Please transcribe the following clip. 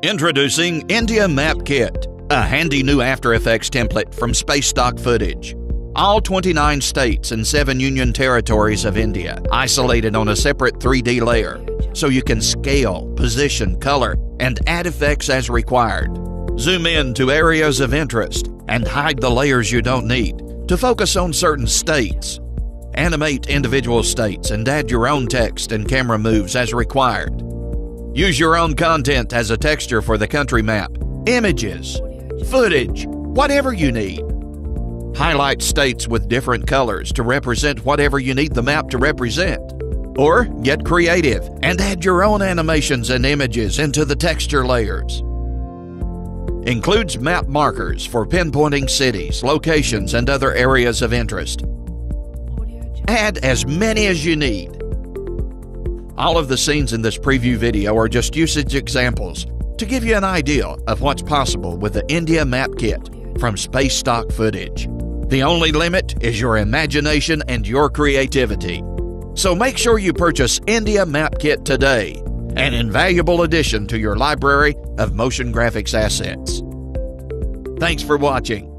Introducing India Map Kit, a handy new After Effects template from space stock footage. All 29 states and 7 union territories of India, isolated on a separate 3D layer, so you can scale, position, color, and add effects as required. Zoom in to areas of interest and hide the layers you don't need to focus on certain states. Animate individual states and add your own text and camera moves as required. Use your own content as a texture for the country map, images, footage, whatever you need. Highlight states with different colors to represent whatever you need the map to represent. Or get creative and add your own animations and images into the texture layers. Includes map markers for pinpointing cities, locations, and other areas of interest. Add as many as you need. All of the scenes in this preview video are just usage examples to give you an idea of what's possible with the India Map Kit from space stock footage. The only limit is your imagination and your creativity. So make sure you purchase India Map Kit today, an invaluable addition to your library of motion graphics assets. Thanks for watching.